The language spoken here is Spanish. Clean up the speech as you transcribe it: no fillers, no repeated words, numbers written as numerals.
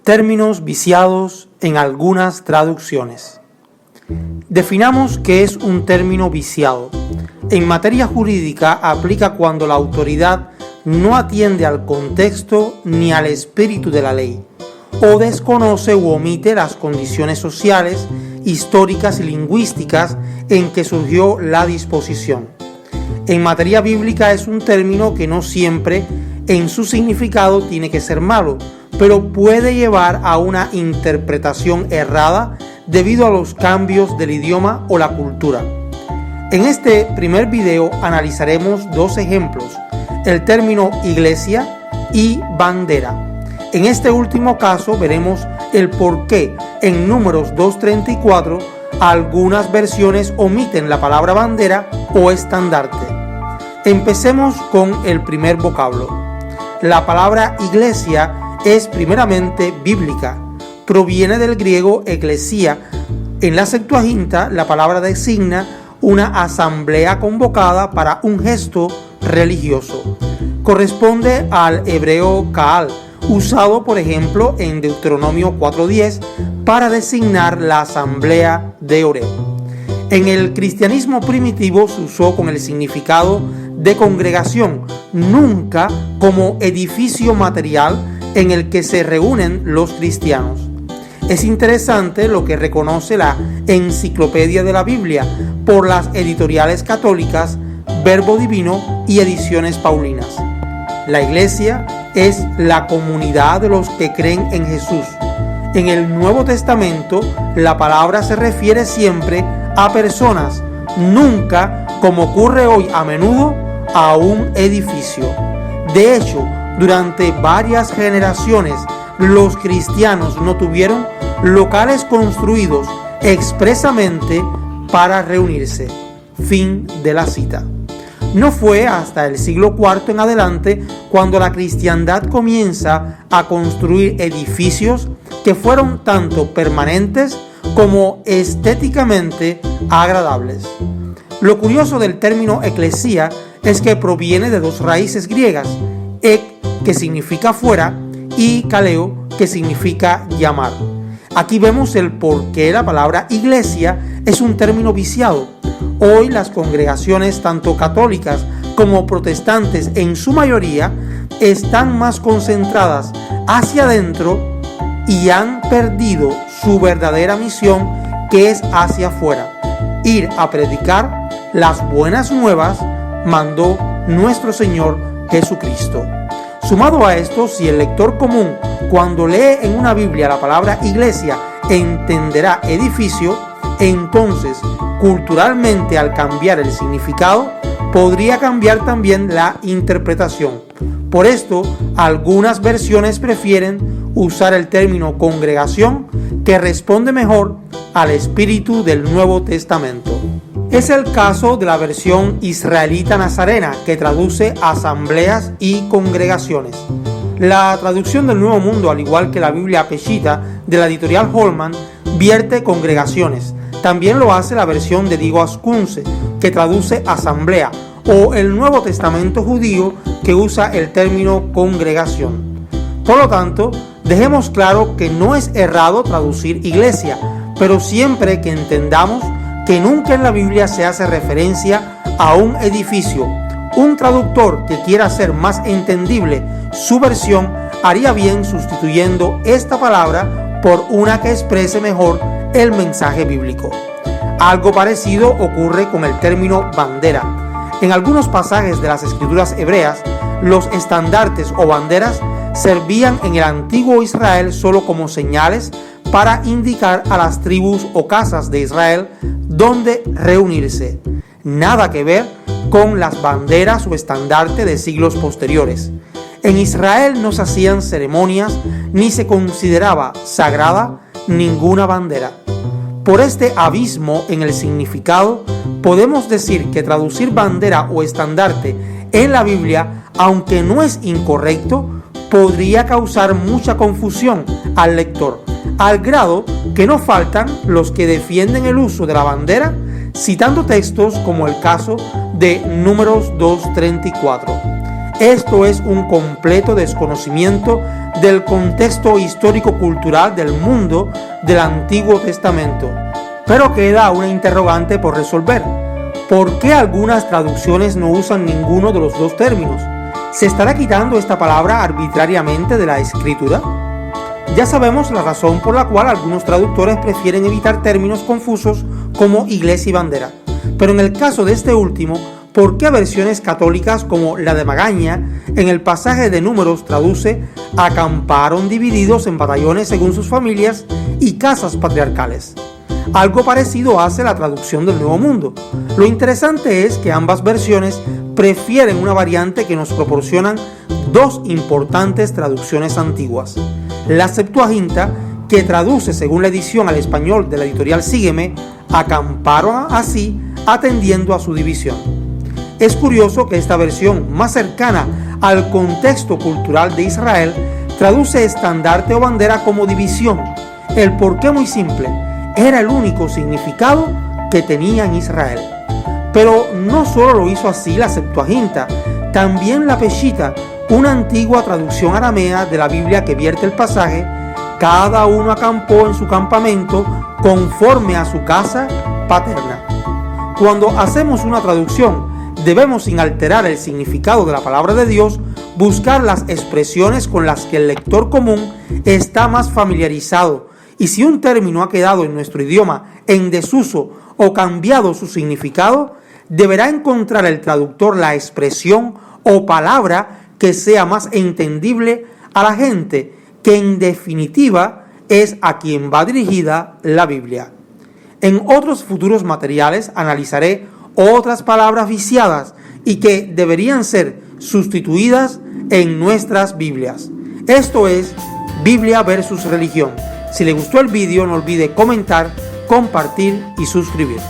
Términos viciados en algunas traducciones. Definamos qué es un término viciado. En materia jurídica aplica cuando la autoridad no atiende al contexto ni al espíritu de la ley, o desconoce u omite las condiciones sociales, históricas y lingüísticas en que surgió la disposición. En materia bíblica es un término que no siempre en su significado tiene que ser malo, pero puede llevar a una interpretación errada debido a los cambios del idioma o la cultura. En este primer video analizaremos dos ejemplos, el término iglesia y bandera. En este último caso veremos el por qué en Números 2:34 algunas versiones omiten la palabra bandera o estandarte. Empecemos con el primer vocablo. La palabra iglesia es primeramente bíblica. Proviene del griego eclesia. En la Septuaginta, la palabra designa una asamblea convocada para un gesto religioso. Corresponde al hebreo Kaal, usado por ejemplo en Deuteronomio 4:10 para designar la asamblea de Oreb. En el cristianismo primitivo se usó con el significado de congregación, nunca como edificio material en el que se reúnen los cristianos. Es interesante lo que reconoce la Enciclopedia de la Biblia por las editoriales católicas Verbo Divino y Ediciones Paulinas. La iglesia es la comunidad de los que creen en Jesús. En el Nuevo Testamento, la palabra se refiere siempre a personas, nunca, como ocurre hoy a menudo, a un edificio. De hecho, durante varias generaciones, los cristianos no tuvieron locales construidos expresamente para reunirse. Fin de la cita. No fue hasta el siglo IV en adelante cuando la cristiandad comienza a construir edificios que fueron tanto permanentes como estéticamente agradables. Lo curioso del término eclesia es que proviene de dos raíces griegas, ek, que significa fuera, y kaleo, que significa llamar. Aquí vemos el por qué la palabra iglesia es un término viciado. Hoy las congregaciones, tanto católicas como protestantes en su mayoría, están más concentradas hacia adentro y han perdido su verdadera misión, que es hacia afuera. Ir a predicar las buenas nuevas mandó nuestro Señor Jesucristo. Sumado a esto, si el lector común, cuando lee en una Biblia la palabra iglesia, entenderá edificio, entonces, culturalmente, al cambiar el significado, podría cambiar también la interpretación. Por esto, algunas versiones prefieren usar el término congregación, que responde mejor al espíritu del Nuevo Testamento. Es el caso de la versión israelita nazarena, que traduce asambleas y congregaciones. La traducción del Nuevo Mundo, al igual que la Biblia Peshitta de la editorial Holman, vierte congregaciones. También lo hace la versión de Diego Ascunce, que traduce asamblea, o el Nuevo Testamento judío, que usa el término congregación. Por lo tanto, dejemos claro que no es errado traducir iglesia, pero siempre que entendamos que nunca en la Biblia se hace referencia a un edificio. Un traductor que quiera hacer más entendible su versión haría bien sustituyendo esta palabra por una que exprese mejor el mensaje bíblico. Algo parecido ocurre con el término bandera. En algunos pasajes de las escrituras hebreas, los estandartes o banderas servían en el antiguo Israel solo como señales para indicar a las tribus o casas de Israel dónde reunirse. Nada que ver con las banderas o estandarte de siglos posteriores. En Israel no se hacían ceremonias ni se consideraba sagrada ninguna bandera. Por este abismo en el significado, podemos decir que traducir bandera o estandarte en la Biblia, aunque no es incorrecto, podría causar mucha confusión al lector, al grado que no faltan los que defienden el uso de la bandera, citando textos como el caso de Números 2:34. Esto es un completo desconocimiento del contexto histórico-cultural del mundo del Antiguo Testamento. Pero queda una interrogante por resolver. ¿Por qué algunas traducciones no usan ninguno de los dos términos? ¿Se estará quitando esta palabra arbitrariamente de la escritura? Ya sabemos la razón por la cual algunos traductores prefieren evitar términos confusos como iglesia y bandera. Pero en el caso de este último, ¿por qué versiones católicas como la de Magaña en el pasaje de Números traduce acamparon divididos en batallones según sus familias y casas patriarcales? Algo parecido hace la traducción del Nuevo Mundo. Lo interesante es que ambas versiones prefieren una variante que nos proporcionan dos importantes traducciones antiguas. La Septuaginta, que traduce según la edición al español de la editorial Sígueme, acamparon así atendiendo a su división. Es curioso que esta versión, más cercana al contexto cultural de Israel, traduce estandarte o bandera como división. El porqué muy simple, era el único significado que tenía en Israel. Pero no solo lo hizo así la Septuaginta, también la Peshita, una antigua traducción aramea de la Biblia que vierte el pasaje, cada uno acampó en su campamento conforme a su casa paterna. Cuando hacemos una traducción, debemos, sin alterar el significado de la palabra de Dios, buscar las expresiones con las que el lector común está más familiarizado. Y si un término ha quedado en nuestro idioma en desuso o cambiado su significado, deberá encontrar el traductor la expresión o palabra que sea más entendible a la gente, que en definitiva es a quien va dirigida la Biblia. En otros futuros materiales analizaré otras palabras viciadas y que deberían ser sustituidas en nuestras Biblias. Esto es Biblia versus religión. Si le gustó el vídeo, no olvide comentar, compartir y suscribir.